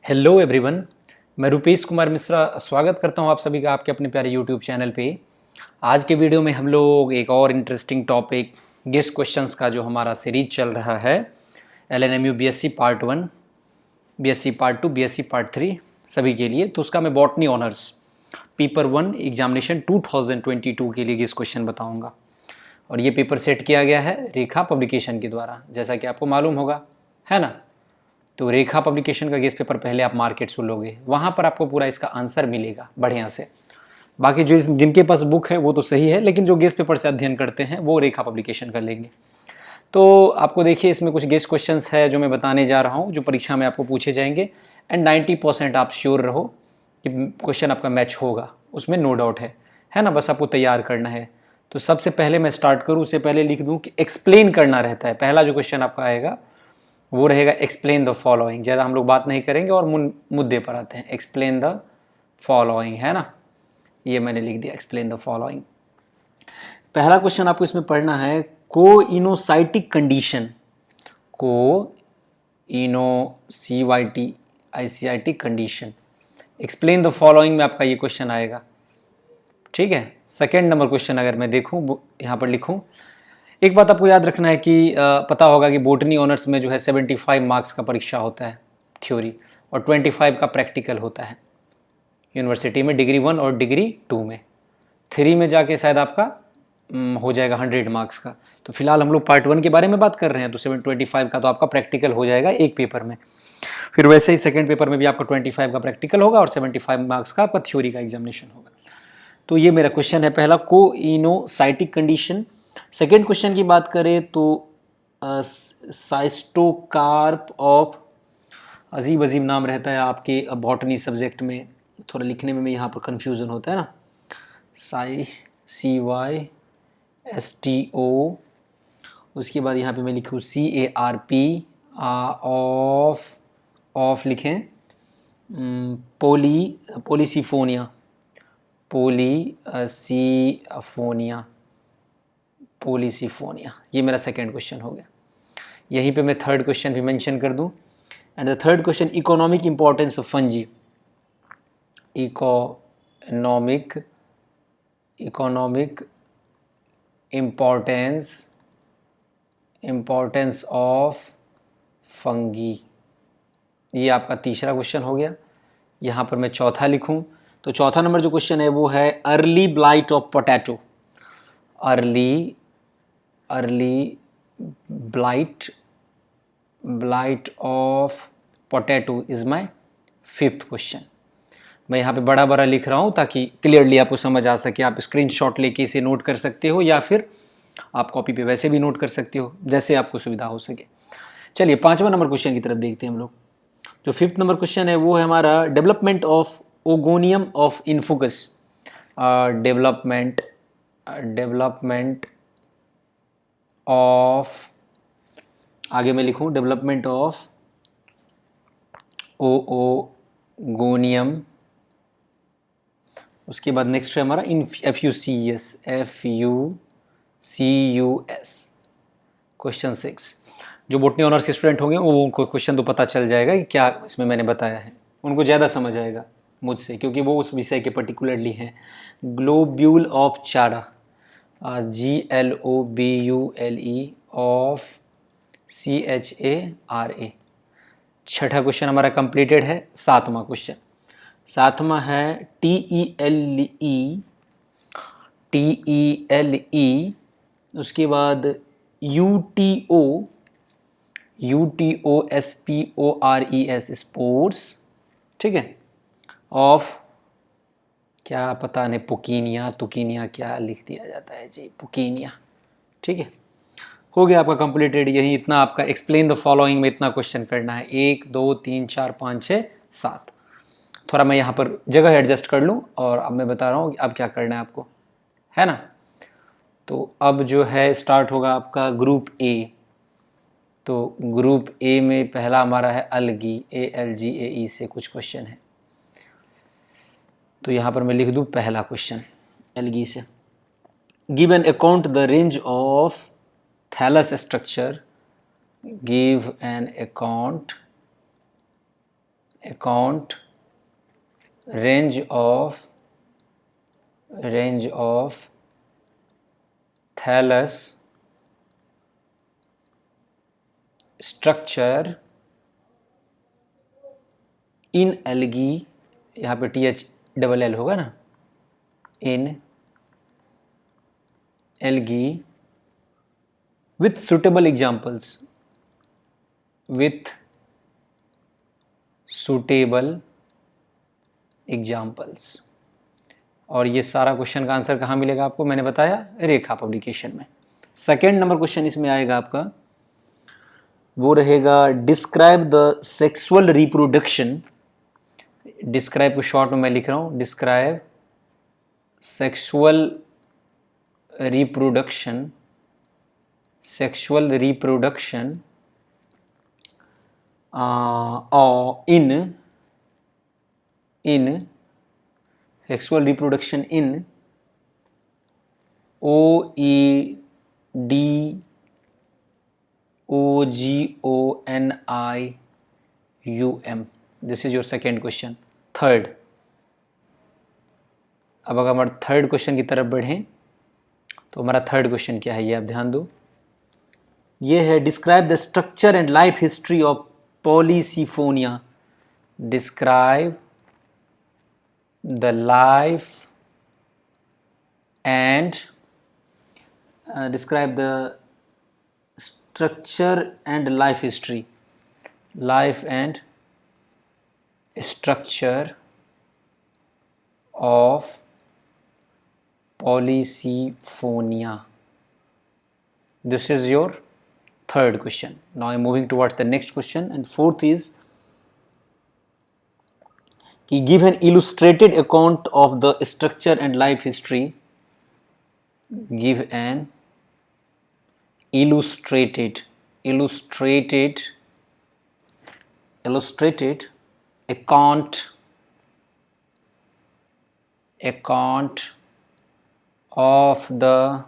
Hello everyone, मैं रुपेश कुमार मिश्रा स्वागत करता हूं आप सभी का आपके अपने प्यारे यूट्यूब चैनल पे। आज के वीडियो में हम लोग एक और इंटरेस्टिंग टॉपिक गेस्ट क्वेश्चंस का जो हमारा सीरीज चल रहा है LNMU BSc part 1, BSc part 2, BSc part 3 सभी के लिए। तो उसका मैं बॉटनी ऑनर्स पेपर 1 एग्जामिनेशन 2022 के लिए गेस्ट क्वेश्चन बताऊँगा। और ये पेपर सेट किया गया है रेखा पब्लिकेशन के द्वारा, जैसा कि आपको मालूम होगा, है ना। तो रेखा पब्लिकेशन का गेस्ट पेपर पहले आप मार्केट सुन लोगे, वहाँ पर आपको पूरा इसका आंसर मिलेगा बढ़िया से। बाकी जो जिनके पास बुक है वो तो सही है, लेकिन जो गेस्ट पेपर से अध्ययन करते हैं वो रेखा पब्लिकेशन कर लेंगे। तो आपको देखिए इसमें कुछ गेस्ट क्वेश्चंस है जो मैं बताने जा रहा हूँ, जो परीक्षा में आपको पूछे जाएंगे। एंड 90% आप श्योर रहो कि क्वेश्चन आपका मैच होगा, उसमें नो डाउट है ना। बस आपको तैयार करना है। तो सबसे पहले मैं स्टार्ट करूँ उससे पहले लिख दूँ कि एक्सप्लेन करना रहता है। पहला जो क्वेश्चन आपका आएगा वो रहेगा एक्सप्लेन द फॉलोइंग। ज़्यादा हम लोग बात नहीं करेंगे और मुद्दे पर आते हैं। एक्सप्लेन द फॉलोइंग, है ना, ये मैंने लिख दिया, एक्सप्लेन द फॉलोइंग। पहला क्वेश्चन आपको इसमें पढ़ना है coenocytic condition, CYTICIT condition. Explain the following में आपका ये क्वेश्चन आएगा, ठीक है। सेकेंड नंबर क्वेश्चन अगर मैं देखूँ, यहाँ पर लिखूँ, एक बात आपको याद रखना है कि पता होगा कि बोटनी ऑनर्स में जो है 75 मार्क्स का परीक्षा होता है थ्योरी, और 25 का प्रैक्टिकल होता है यूनिवर्सिटी में, डिग्री 1 और डिग्री 2 में। 3 में जाके शायद आपका हो जाएगा 100 मार्क्स का। तो फिलहाल हम लोग पार्ट 1 के बारे में बात कर रहे हैं, तो 725 का तो आपका प्रैक्टिकल हो जाएगा एक पेपर में। फिर वैसे ही सेकेंड पेपर में भी आपका 25 का प्रैक्टिकल होगा और 75 मार्क्स का आपका थ्योरी का एग्जामिनेशन होगा। तो ये मेरा क्वेश्चन है पहला, कोइनोसाइटिक कंडीशन। सेकेंड क्वेश्चन की बात करें तो साइस्टोकार्प ऑफ, अजीब अजीब नाम रहता है आपके बॉटनी सब्जेक्ट में, थोड़ा लिखने में यहाँ पर कंफ्यूजन होता है ना। CYSTO, उसके बाद यहाँ पे मैं लिखूँ CARP ऑफ लिखें पोलीसिफोनिया। ये मेरा सेकेंड क्वेश्चन हो गया। यहीं पे मैं थर्ड क्वेश्चन भी मेंशन कर दूं। And the third question, economic importance of fungi, economic importance of fungi. ये आपका तीसरा क्वेश्चन हो गया। यहाँ पर मैं चौथा लिखूं तो चौथा नंबर जो क्वेश्चन है वो है early blight of potato. Early blight of potato is my fifth question. मैं यहाँ पे बड़ा बड़ा लिख रहा हूँ ताकि क्लियरली आपको समझ आ सके। आप स्क्रीनशॉट लेके इसे नोट कर सकते हो या फिर आप कॉपी पे वैसे भी नोट कर सकते हो, जैसे आपको सुविधा हो सके। चलिए 5वां नंबर क्वेश्चन की तरफ देखते हैं हम लोग। जो 5th नंबर क्वेश्चन है वो है हमारा डेवलपमेंट ऑफ ओगोनियम ऑफ इन्फोकस। डेवलपमेंट ऑफ, आगे मैं लिखूं डेवलपमेंट ऑफ ओगोनियम। उसके बाद नेक्स्ट है हमारा FUCUS। क्वेश्चन 6, जो बोटनी ऑनर्स के स्टूडेंट होंगे वो उनको क्वेश्चन तो पता चल जाएगा कि क्या इसमें मैंने बताया है, उनको ज़्यादा समझ आएगा मुझसे, क्योंकि वो उस विषय के पर्टिकुलरली हैं। ग्लोब्यूल ऑफ चारा, GLOBULE ऑफ CHARA। छठा क्वेश्चन हमारा कंप्लीटेड है। 7वां क्वेश्चन, 7वां है TELE। उसके बाद UTOSPORES स्पोर्ट्स, ठीक है, ऑफ, क्या पता नहीं, पुकीनिया तुकीनिया क्या लिख दिया जाता है जी, पुकीनिया, ठीक है। हो गया आपका कंप्लीटेड। यही इतना आपका एक्सप्लेन द फॉलोइंग में इतना क्वेश्चन करना है। 1 2 3 4 5 6 7। थोड़ा मैं यहाँ पर जगह एडजस्ट कर लूँ और अब मैं बता रहा हूँ अब क्या करना है आपको, है ना। तो अब जो है स्टार्ट होगा आपका ग्रुप ए। तो ग्रुप ए में पहला हमारा है अलगी, ALGAE से कुछ क्वेश्चन है। तो यहाँ पर मैं लिख दूँ पहला क्वेश्चन एल्गी से। Give an account the range of thallus structure, give an account account range of thallus structure in algae, यहाँ पे TH होगा ना, in algae with suitable examples, with suitable examples. और ये सारा क्वेश्चन का आंसर कहाँ मिलेगा आपको, मैंने बताया रेखा पब्लिकेशन में। सेकेंड नंबर क्वेश्चन इसमें आएगा आपका, वो रहेगा describe the sexual reproduction. Describe को शॉर्ट में मैं लिख रहा हूँ, describe sexual reproduction in sexual reproduction in OEDOGONIUM. This is your second question. Third, अब अगर हमारे थर्ड क्वेश्चन की तरफ बढ़ें तो हमारा थर्ड क्वेश्चन क्या है, ये आप ध्यान दो। ये है describe the structure and life history of Polysiphonia. Describe the life and describe the structure and life history, life and structure of Polysiphonia. This is your third question. Now I'm moving towards the next question, and fourth is give an illustrated account of the structure and life history. Give an illustrated account of the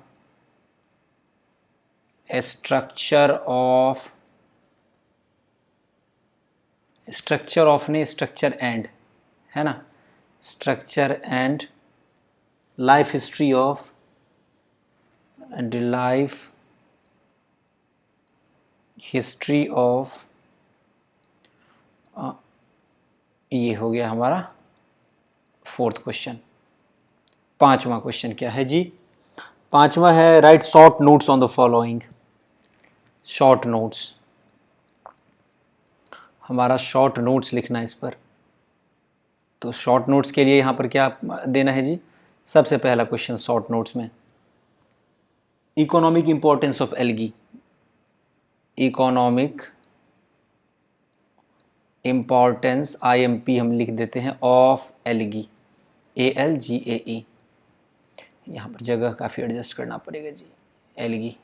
structure of नहीं, structure and, है ना, structure and life history of ये हो गया हमारा fourth question. पांचवा question क्या है जी, पांचवा है right short notes on the following. Short notes, हमारा शॉर्ट नोट्स लिखना है इस पर। तो शॉर्ट नोट्स के लिए यहाँ पर क्या देना है जी, सबसे पहला क्वेश्चन शॉर्ट नोट्स में, economic importance of algae. Economic importance IMP हम लिख देते हैं ऑफ एल्गी, ALGAE। यहाँ पर जगह काफ़ी एडजस्ट करना पड़ेगा जी, एल्गी।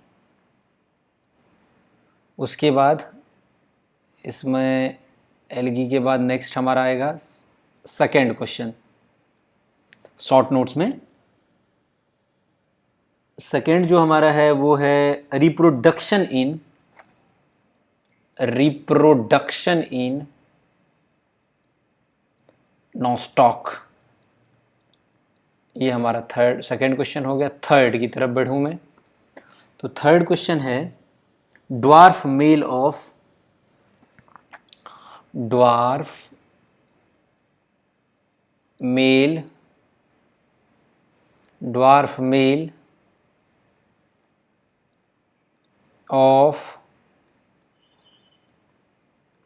उसके बाद इसमें एल्गी के बाद नेक्स्ट हमारा आएगा सेकेंड क्वेश्चन शॉर्ट नोट्स में। सेकेंड जो हमारा है वो है रिप्रोडक्शन इन नॉस्टॉक। ये हमारा सेकेंड क्वेश्चन हो गया। थर्ड की तरफ बढ़ूं मैं, तो थर्ड क्वेश्चन है ड्वार्फ मेल ऑफ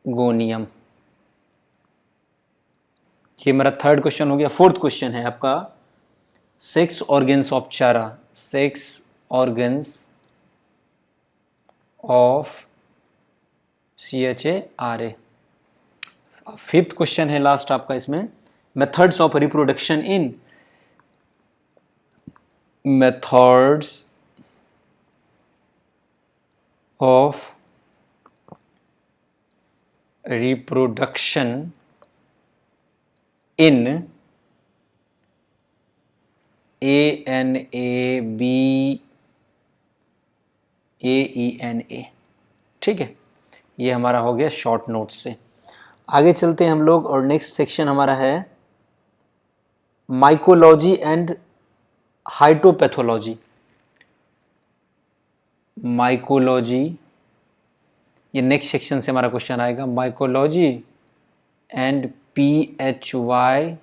गोनियम। ये मेरा थर्ड क्वेश्चन हो गया। फोर्थ क्वेश्चन है आपका सेक्स ऑर्गन्स ऑफ चारा, sex organs of CHARA। Fifth question है लास्ट आपका इसमें, methods of reproduction in ANABAENA। ठीक है, ये हमारा हो गया शॉर्ट नोट्स से। आगे चलते हैं हम लोग और नेक्स्ट सेक्शन हमारा है माइकोलॉजी एंड हाइटोपैथोलॉजी। माइकोलॉजी, ये नेक्स्ट सेक्शन से हमारा क्वेश्चन आएगा। Mycology and PHYTO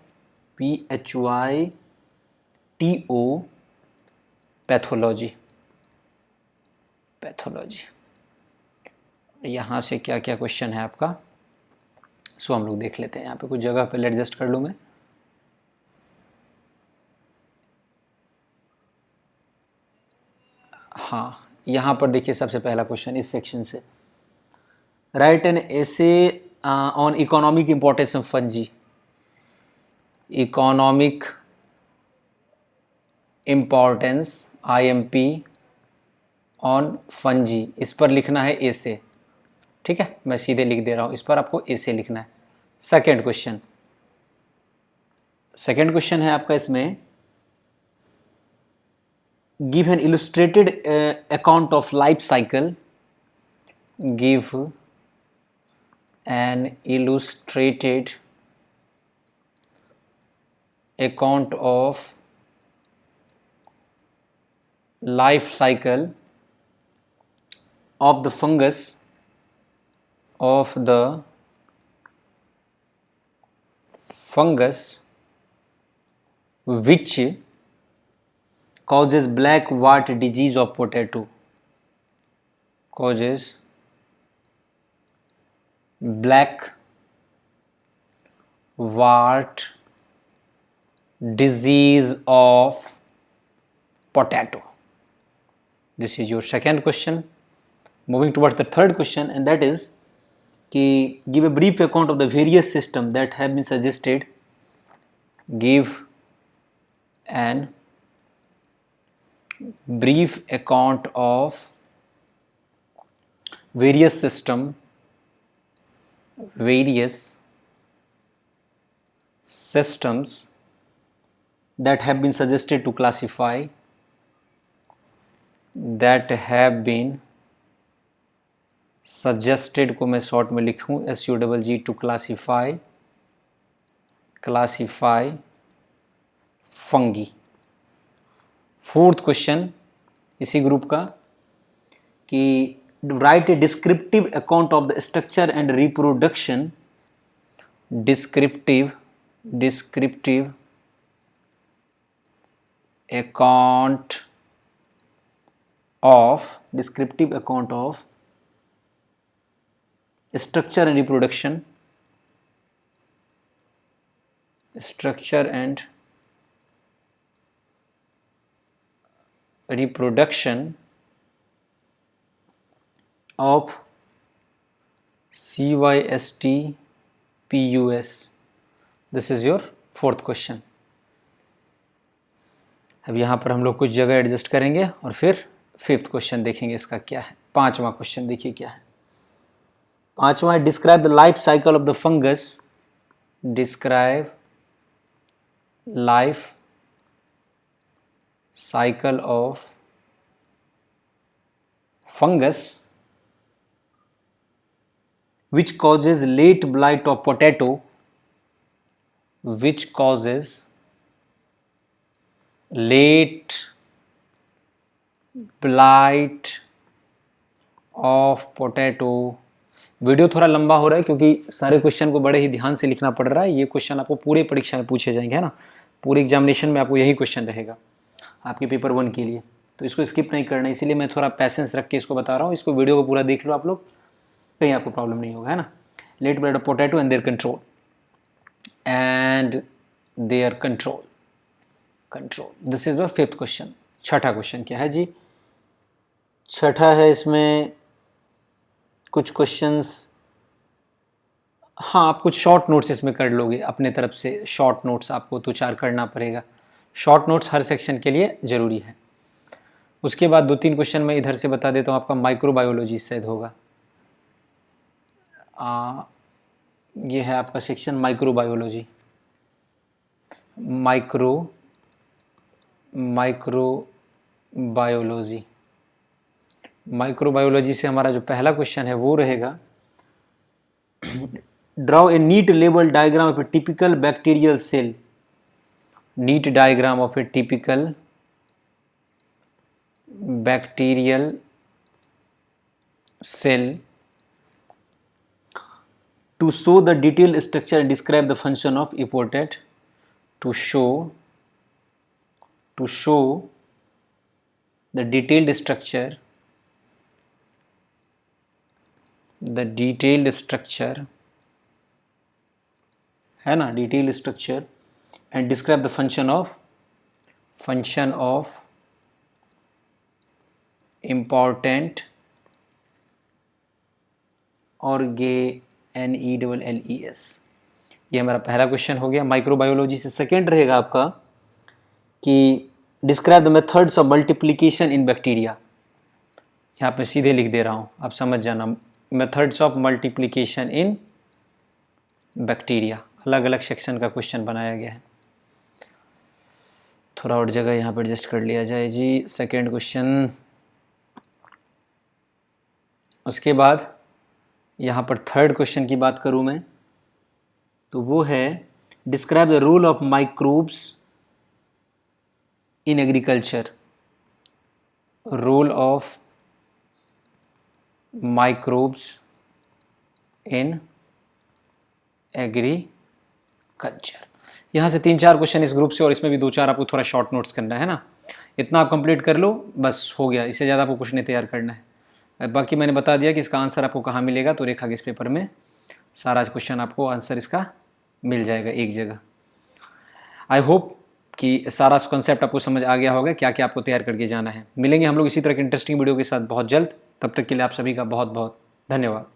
pathology. यहाँ से क्या क्या क्वेश्चन है आपका, सो हम लोग देख लेते हैं। यहाँ पे कुछ जगह पे एडजस्ट कर लूँ मैं। हाँ, यहाँ पर देखिए सबसे पहला क्वेश्चन इस सेक्शन से, right an essay on economic importance of fungi. Economic importance IMP on fungi, इस पर लिखना है एसे। ठीक है, मैं सीधे लिख दे रहा हूँ, इस पर आपको एसे लिखना है। सेकेंड क्वेश्चन है आपका इसमें, give an illustrated account of life cycle. Give an illustrated account of life cycle of the fungus which causes black wart disease of potato. Causes black wart disease of potato. This is your second question. Moving towards the third question, and that is कि give a brief account of the various systems that have been suggested. Give an brief account of various systems that have been suggested to classify, suggested को मैं short में लिखूं SUGG, to classify fungi. Fourth question इसी group का कि write a descriptive account of the structure and reproduction. Descriptive account of structure and reproduction of CYSTPUS. This is your fourth question. अब यहाँ पर हम लोग कुछ जगह एडजस्ट करेंगे और फिर फिफ्थ क्वेश्चन देखेंगे इसका क्या है। पांचवा क्वेश्चन देखिए क्या है। पांचवा है describe the life cycle of the fungus. Describe life cycle of fungus which causes late blight of potato. Which causes late blight of potato. Video थोड़ा लंबा हो रहा है क्योंकि सारे क्वेश्चन को बड़े ही ध्यान से लिखना पड़ रहा है। ये क्वेश्चन आपको पूरे परीक्षा में पूछे जाएंगे, है ना। पूरे एग्जामिनेशन में आपको यही क्वेश्चन रहेगा आपके पेपर 1 के लिए, तो इसको स्किप नहीं करना। इसीलिए मैं थोड़ा पैसेंस रख के इसको बता रहा हूँ। इसको वीडियो को पूरा देख लो आप लोग, कहीं आपको प्रॉब्लम नहीं होगा, है ना। Late blight of potato and their control. This is the fifth question. छठा क्वेश्चन क्या है जी। छठा है इसमें कुछ क्वेश्चंस, हाँ आप कुछ शॉर्ट नोट्स इसमें कर लोगे अपने तरफ से। शॉर्ट नोट्स आपको 2-4 करना पड़ेगा। शॉर्ट नोट्स हर सेक्शन के लिए ज़रूरी है। उसके बाद 2-3 क्वेश्चन मैं इधर से बता देता हूँ। आपका माइक्रोबायोलॉजी शायद होगा। ये है आपका सेक्शन माइक्रोबायोलॉजी। माइक्रोबायोलॉजी से हमारा जो पहला क्वेश्चन है वो रहेगा draw a neat label diagram of a typical bacterial cell. Neat diagram of a typical bacterial cell to show the detailed structure and describe the function of epotate. To show the detailed structure है ना, detailed structure and describe the function of important organelles. ये हमारा पहला question हो गया. Microbiology से second रहेगा आपका कि describe the methods of multiplication in bacteria. यहाँ पे सीधे लिख दे रहा हूँ, आप समझ जाना. Methods of multiplication in bacteria, अलग अलग सेक्शन का क्वेश्चन बनाया गया है. थोड़ा और जगह यहाँ पर एडजस्ट कर लिया जाए जी. Second question. उसके बाद यहाँ पर थर्ड क्वेश्चन की बात करूँ मैं तो वो है describe the role of microbes in agriculture. Role of microbes in agriculture. यहाँ से 3-4 क्वेश्चन इस ग्रुप से और इसमें भी 2-4 आपको थोड़ा शॉर्ट नोट्स करना है ना. इतना आप कंप्लीट कर लो, बस हो गया. इससे ज़्यादा आपको कुछ नहीं तैयार करना है. बाकी मैंने बता दिया कि इसका आंसर आपको कहाँ मिलेगा. तो रेखा के इस पेपर में सारा क्वेश्चन आपको आंसर इसका मिल जाएगा एक जगह. आई होप कि सारा कॉन्सेप्ट आपको समझ आ गया होगा, क्या क्या आपको तैयार करके जाना है. मिलेंगे हम लोग इसी तरह के इंटरेस्टिंग वीडियो के साथ बहुत जल्द. तब तक के लिए आप सभी का बहुत बहुत धन्यवाद.